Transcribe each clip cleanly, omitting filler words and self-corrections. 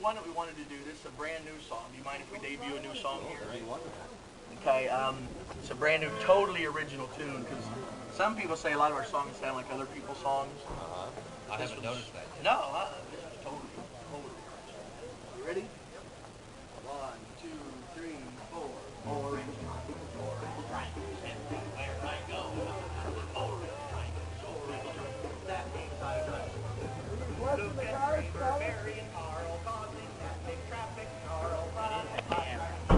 one that we wanted to do. This is a brand new song. Do you mind if we debut a new song here? Okay, it's a brand new, totally original tune, because some people say a lot of our songs sound like other people's songs. I haven't noticed that. No, this is totally original. You ready? 1, 2, 3, 4. Orange.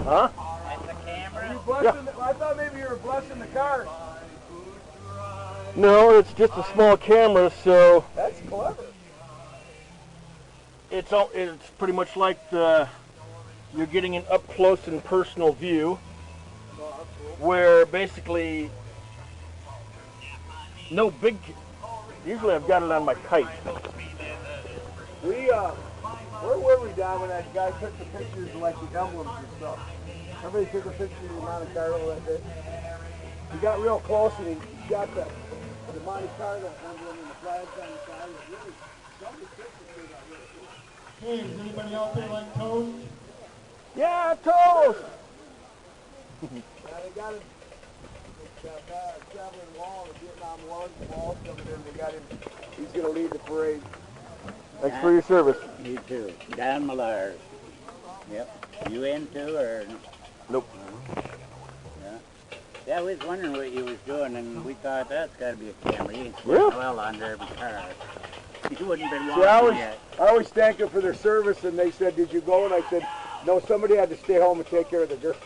Huh? That's the camera. I thought maybe you were blessing the car. No, it's just a small camera, so That's clever. it's pretty much like you're getting an up close and personal view, where basically no big. Usually I've got it on my kite. Where were we, Don, when that guy took the pictures of like the emblems and stuff? Somebody took a picture of the Monte Carlo that day. He got real close and he got the Monte Carlo emblem and the flags on the side. It really, somebody took the picture got really cool. Hey, does anybody out there like toast? Yeah, toast. Now they got him. Traveling wall, the Vietnam wall coming in. They got him. He's going to lead the parade. Thanks for your service. You too. Don Millard. Yep. You in too, or? Nope. Yeah, we was wondering what you was doing, and we thought that's got to be a camera. You ain't sitting Really? well under every car. You wouldn't been See, I walking yet. always thank them for their service, and they said, "Did you go?" And I said, "No, somebody had to stay home and take care of the girl."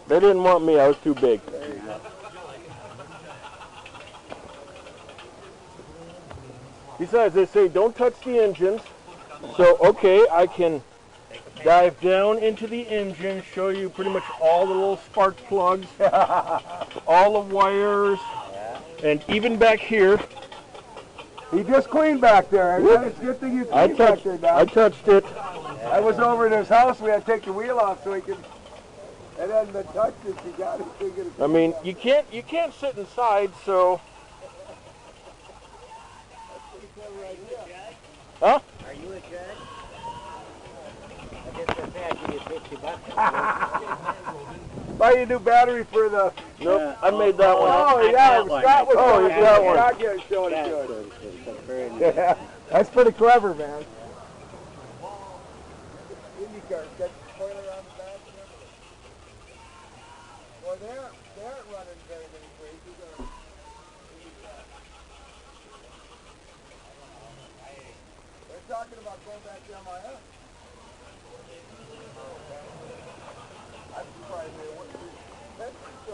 They didn't want me. I was too big. Besides, they say don't touch the engines. So, okay, I can dive down into the engine, show you pretty much all the little spark plugs, all the wires, and even back here. He just cleaned back there. Yep. It's a good thing you I cleaned back touched, there, I Don. touched it. I was over at his house. We had to take the wheel off so he could. It hadn't been touched since he got it. I mean, you can't sit inside, so. Huh? Are you a judge? I guess that's that. Give you $50. Buy you a new battery for the. Nope, I made that one. Oh, I yeah, got one. Scott was Oh, you got one. Scott was showing it to us. That's very nice. Yeah, that's pretty clever, man. IndyCar, got the spoiler on the back. Well, they aren't running very many races. They're talking about going back to MIS. I'm surprised they wouldn't. That's so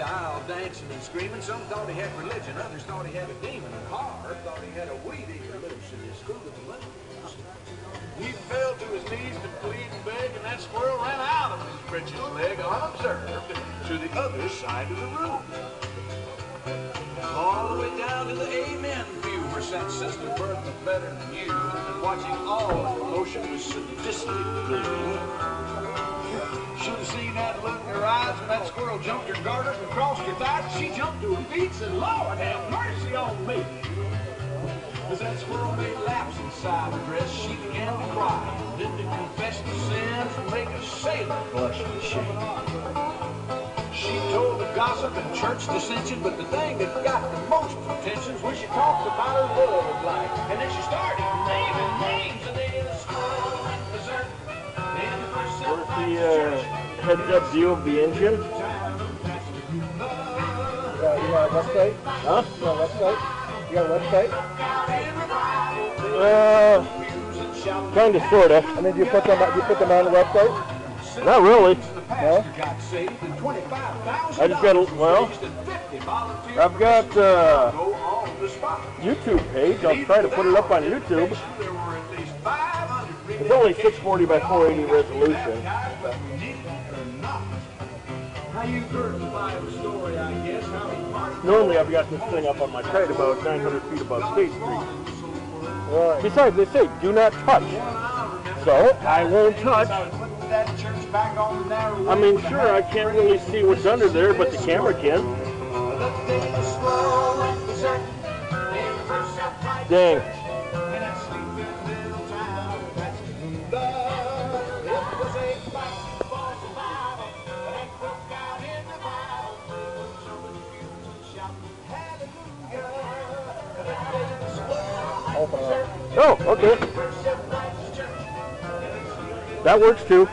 style, dancing and screaming. Some thought he had religion, others thought he had a demon. Carr thought he had a weed eater loose in his school of the blues. He fell to his knees to plead and beg, and that squirrel ran out of his britches leg unobserved to the other side of the room. All the way down to the amen view where sat Sister Bertha better than you, watching all the motion with sadistic glee. Should have seen that look in her eyes when that squirrel jumped her garters and crossed her thighs. She jumped to her feet and said, Lord, have mercy on me. As that squirrel made laps inside her dress, she began to cry. Then to confess the sins and make a sailor blush with shame. She told the gossip and church dissension, but the thing that got the most attention was when she talked about her love life. And then she started naming names, and then the squirrel went berserk. Where's the heads-up view of the engine? You got a website? Huh? You got a website? You got a website? Kind of, sort of. I mean, do you put them on the website? Not really. No? I just got I've got YouTube page. I'll try to put it up on YouTube. It's only 640 by 480 resolution. Normally I've got this thing up on my kite about 900 feet above State Street. Right. Besides, they say do not touch. So I won't touch. I mean, sure, I can't really see what's under there, but the camera can. Dang. Oh, okay. That works too.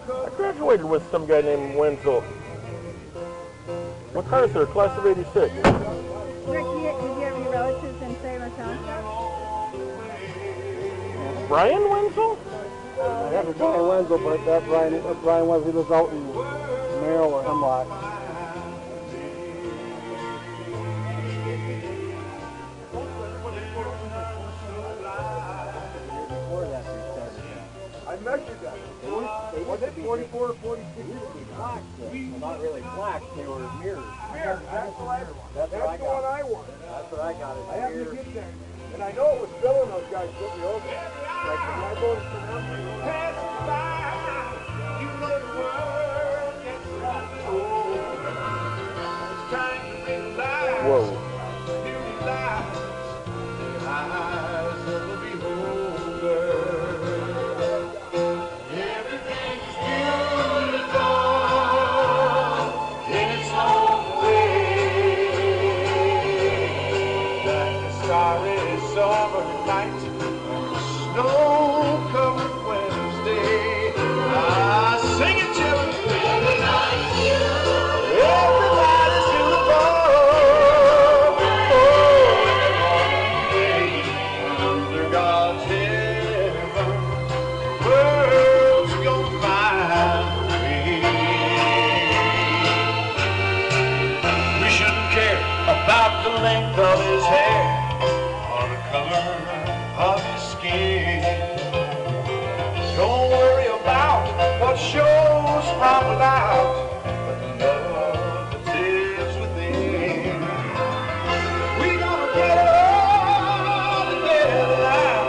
I graduated with some guy named Wenzel. What car is there? Class of 86. Rick, did you have any relatives in Salem Township? Brian Wenzel? I have a Brian Wenzel, but that Brian Wenzel lives out in Merrill or Hemlock. I measured that. Was it 44 or 46? Black. Well, not really black. They were mirrors. Mirrors. That's the one I wanted. That's what I got. I happened to get there. And I know it was Bill and those guys put me over. Like when I voted for them, pass by. You know the world gets right. It's time to realize. Whoa. Realize the eyes of the beholder. Summer night, snow-covered Wednesday. Sing it, children. Everybody's in the bar. Under God's heaven, world's gonna find me. We shouldn't care about the length of his hair, color of his skin. Don't worry about what shows from without, but the love that lives within. We gonna get it all together now.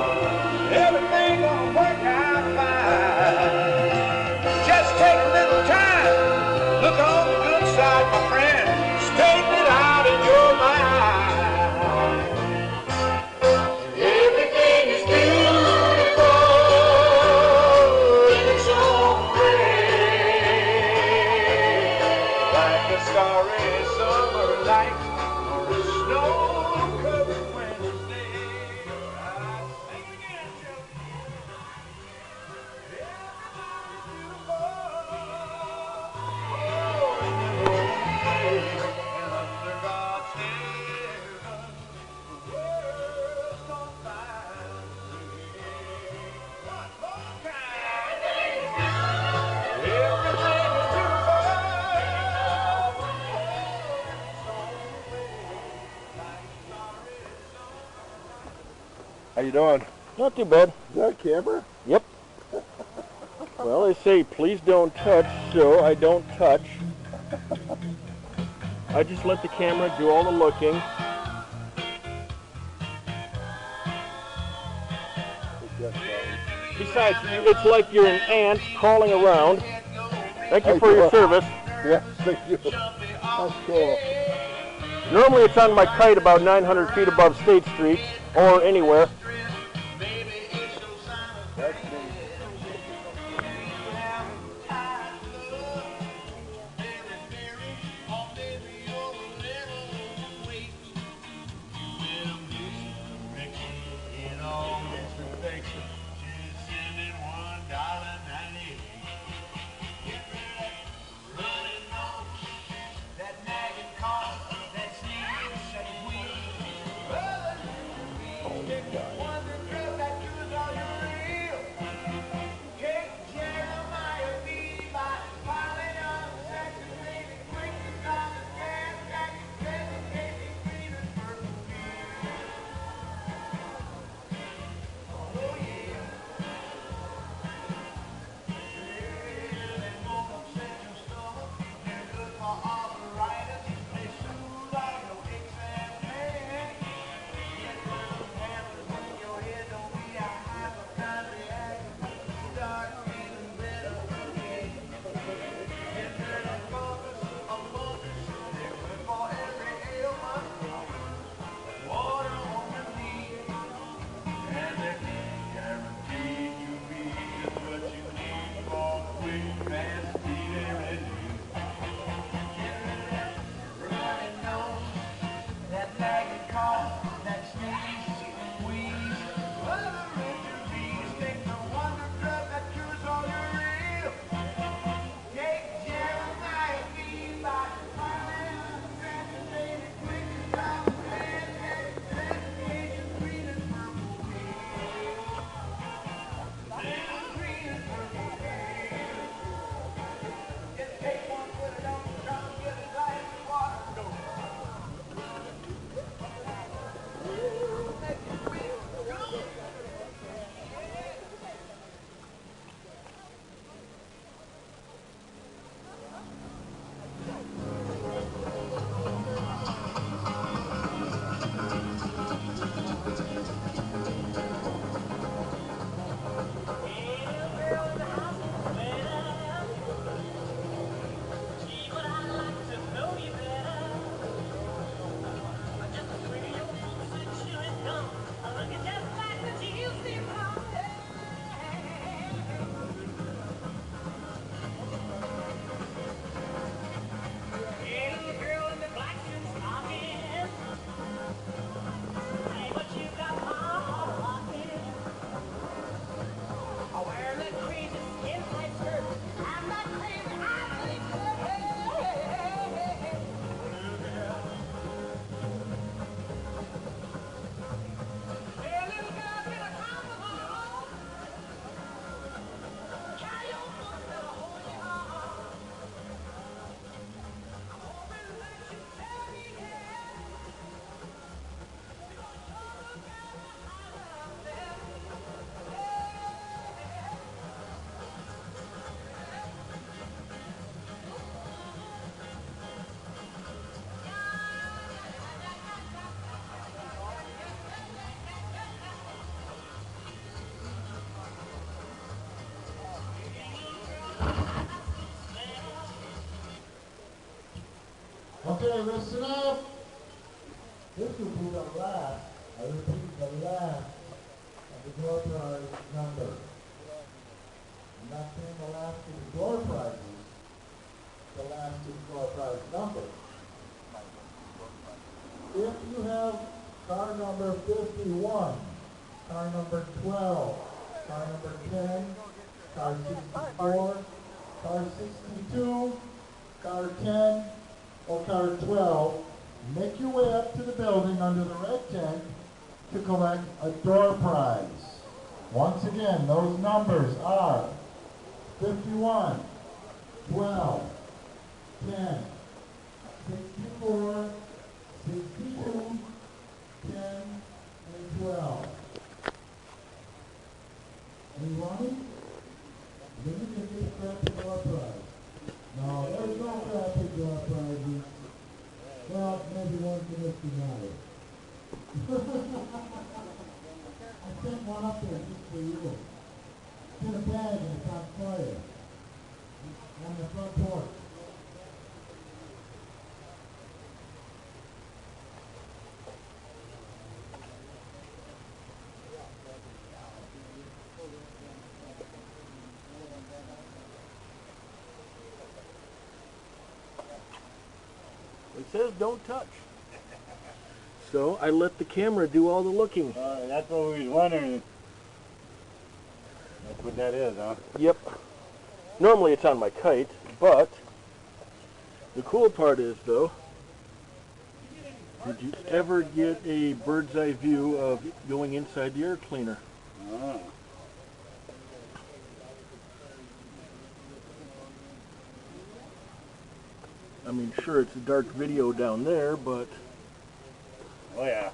Everything gonna work out fine. Just take a little time. Look on the good side, my friend. Straighten it out. How you doing? Not too bad. Is that a camera? Yep. Well, they say please don't touch, so I don't touch. I just let the camera do all the looking. Besides, it's like you're an ant crawling around. Thank you for your service. Yeah, thank you. That's cool. Normally it's on my kite about 900 feet above State Street, or anywhere. That's neat. Okay, listen up. This will be the last, I repeat, the last of the door prize number. I'm not saying the last of the door prizes, the last of the door prize number. If you have car number 51, car number 12, car number 10, car 64, car 62, car 10, or car 12, make your way up to the building under the red tent to collect a door prize. Once again, those numbers are 51, 12, 10, 64, 62, 10, and 12. says don't touch. So I let the camera do all the looking. That's what we was wondering. That's what that is, huh? Yep. Normally it's on my kite, but the cool part is, though, did you ever get a bird's eye view of going inside the air cleaner? Oh. I mean, sure, it's a dark video down there, but Oh, yeah.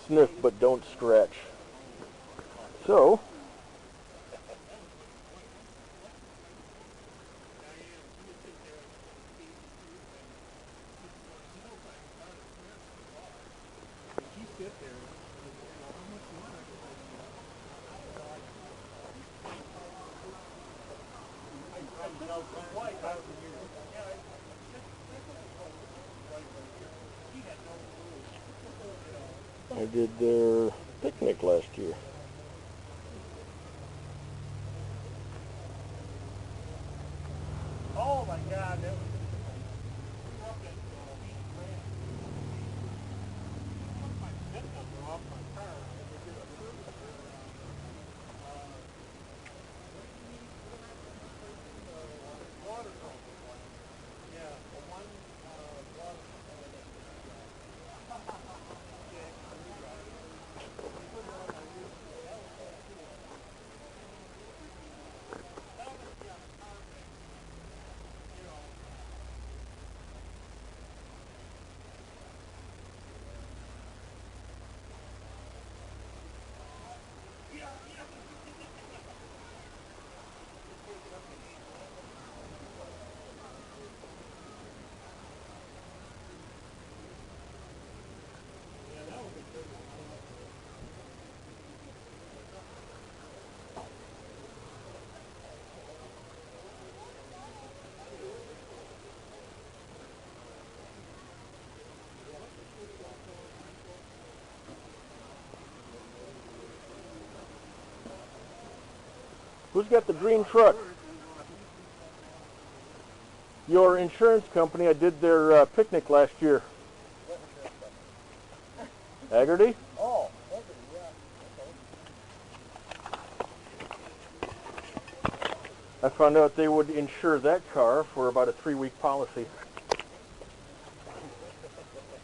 sniff, but don't scratch. So, I did their picnic last year. Oh my God, that was Who's got the green truck? Your insurance company. I did their picnic last year. Haggerty? oh, okay, yeah. I found out they would insure that car for about a 3-week policy.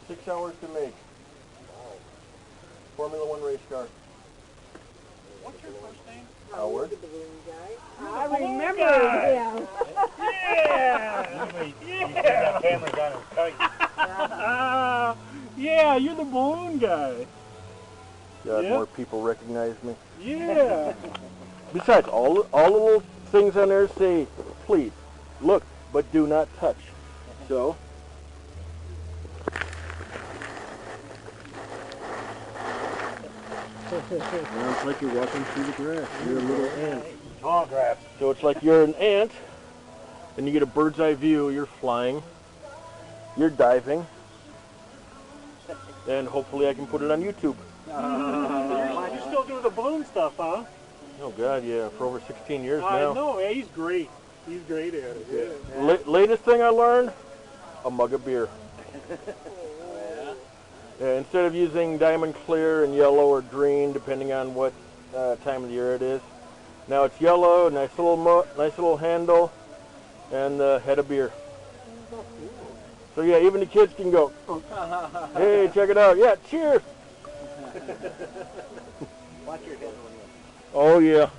6 hours to make. Formula One race car. What's your first name? Howard. I remember him. Yeah! You got cameras on his kite. Yeah, you're the balloon guy. God, Yeah. more people recognize me. Yeah. Besides, all the little things on there say, please, look, but do not touch. So, now it's like you're walking through the grass. You're a little ant. Tall grass. So it's like you're an ant, and you get a bird's eye view. You're flying, you're diving, and hopefully I can put it on YouTube. You still do the balloon stuff, huh? Oh God, yeah, for over 16 years I now. know, yeah, he's great. He's great at it. Yeah. Latest thing I learned, a mug of beer. Yeah, instead of using diamond clear and yellow or green, depending on what time of the year it is, now it's yellow, nice little handle, and a head of beer. So yeah, even the kids can go, hey, check it out. Yeah, cheers. Watch your head. Oh yeah.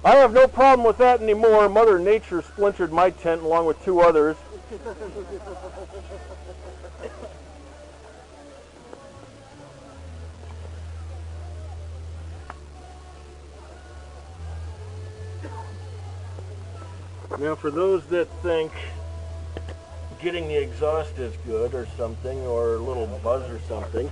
I have no problem with that anymore. Mother Nature splintered my tent along with 2 others. Now for those that think getting the exhaust is good or something, or a little buzz or something,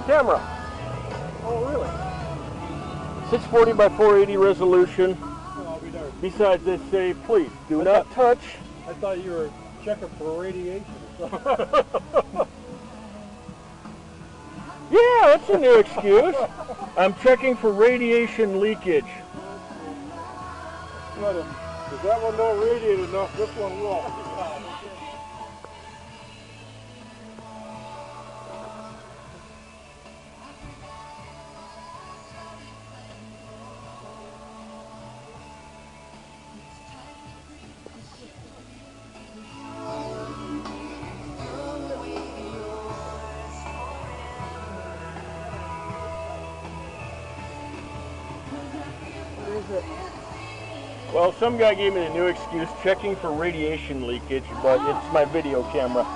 Camera. Oh, really? 640 by 480 resolution. Oh, I'll be there. Besides, they say, please do not touch. I thought you were checking for radiation or something. Yeah, that's a new excuse. I'm checking for radiation leakage. If that one don't radiate enough, this one will. Well, some guy gave me the new excuse, checking for radiation leakage, but it's my video camera.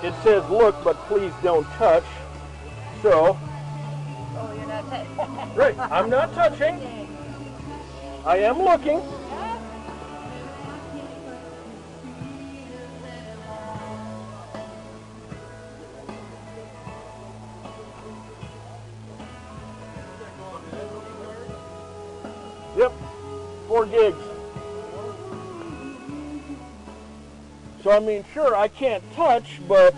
It says, look, but please don't touch. So, Oh, you're not touching. right, I'm not touching. I am looking. Yep, 4 gigs. So I mean, sure, I can't touch, but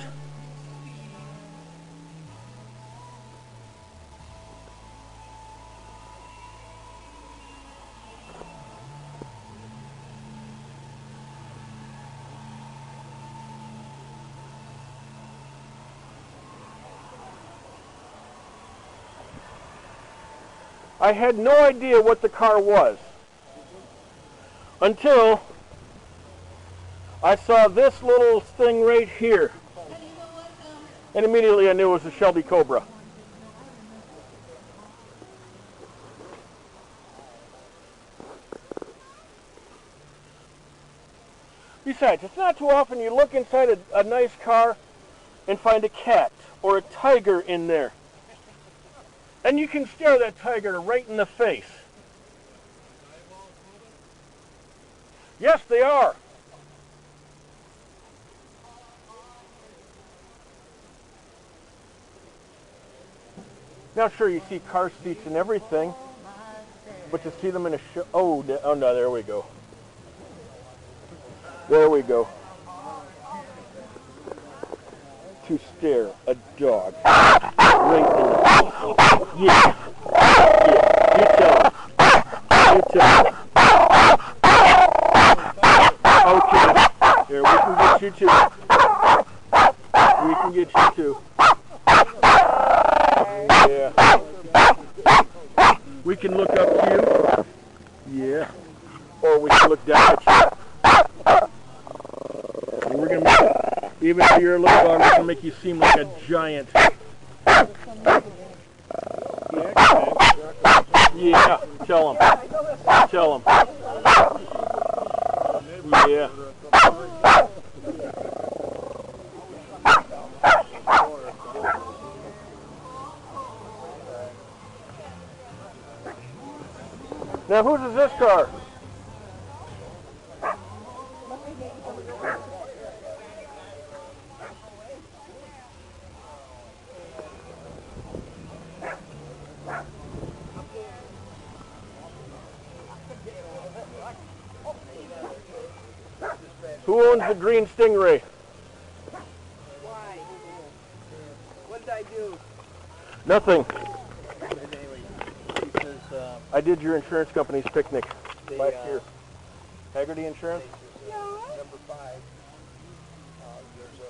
I had no idea what the car was until I saw this little thing right here. And immediately I knew it was a Shelby Cobra. Besides, it's not too often you look inside a nice car and find a cat or a tiger in there. And you can stare that tiger right in the face. Yes, they are. Now, sure, you see car seats and everything, but to see them in a show, oh no, there we go. There we go. To stare a dog right in the face. Yeah. Yeah. You tell him. You tell him. Okay. Here, we can get you too. We can get you too. Yeah. We can look up to you. Yeah. Or we can look down at you. And we're going to make, even if you're a little dog, we're going to make you seem like a giant. Yeah. Tell him. Tell him. Yeah. Now, whose is this car? Who owns the green Stingray? Why? What did I do? Nothing. Because, I did your insurance company's picnic last year. Haggerty Insurance? number 5, there's a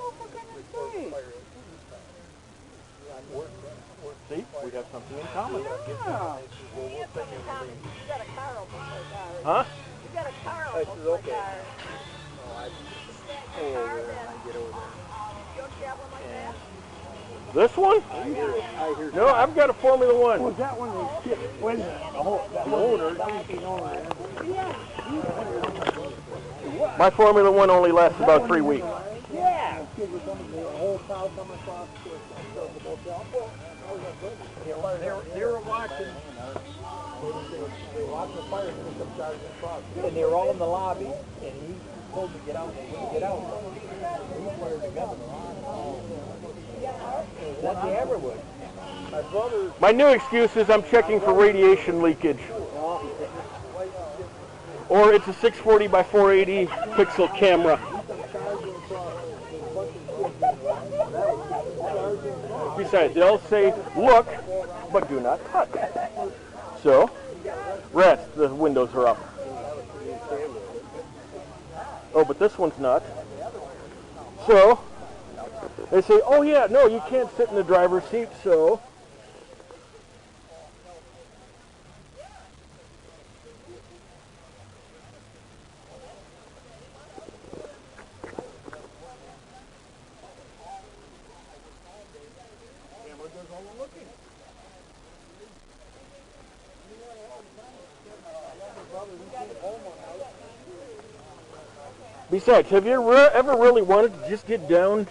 report fire. See, we have something in common. You got a car almost like ours. Huh? You got a car I almost said, like okay. ours. Pull over there and I get over there. Don't you have one like that? This one? No, I've got a Formula One. Was that one they skipped? When the owner, that was the owner. My Formula One only lasts about 3 weeks. Yeah. The whole cow coming across they were watching. They were watching the fire and they were all in the lobby, and he told them to get out. They wouldn't get out. He fired the gun. That's the Everwood. My brother. My new excuse is I'm checking for radiation leakage. Or it's a 640 by 480 pixel camera. Besides, they'll say, look, but do not touch. So, rest, the windows are up. Oh, but this one's not. So, they say, oh yeah, no, you can't sit in the driver's seat, so... Besides, have you ever really wanted to just get down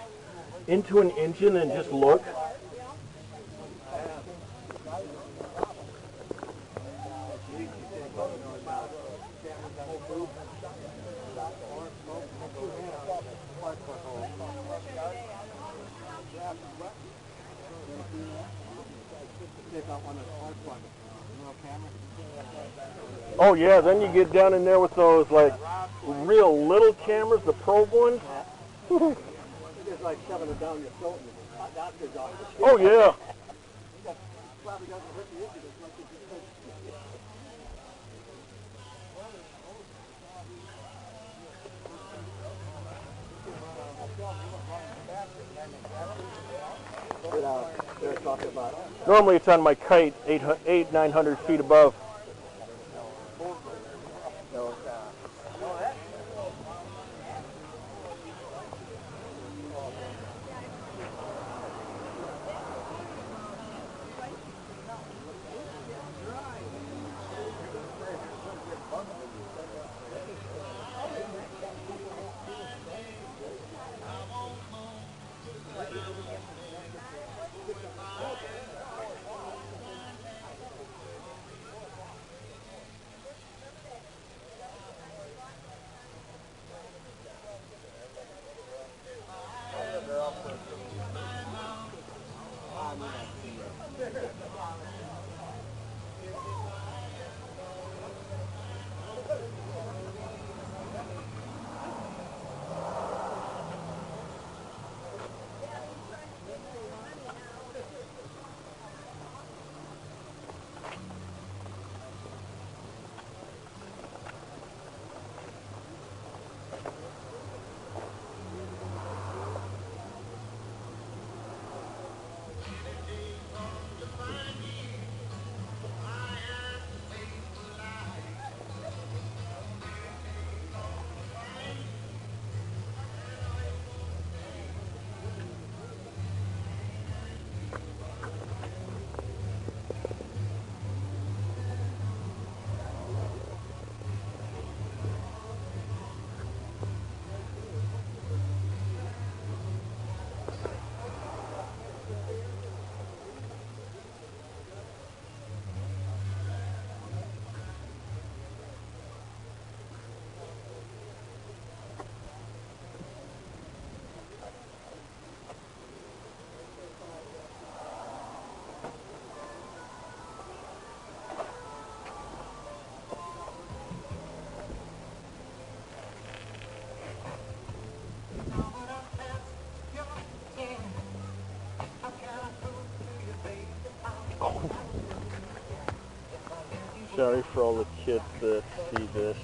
into an engine and just look? Oh yeah, then you get down in there with those like real little cameras, the probe ones. It's like shoving it down your throat. Oh yeah. Normally it's on my kite, 900 feet above. Sorry for all the kids that see this.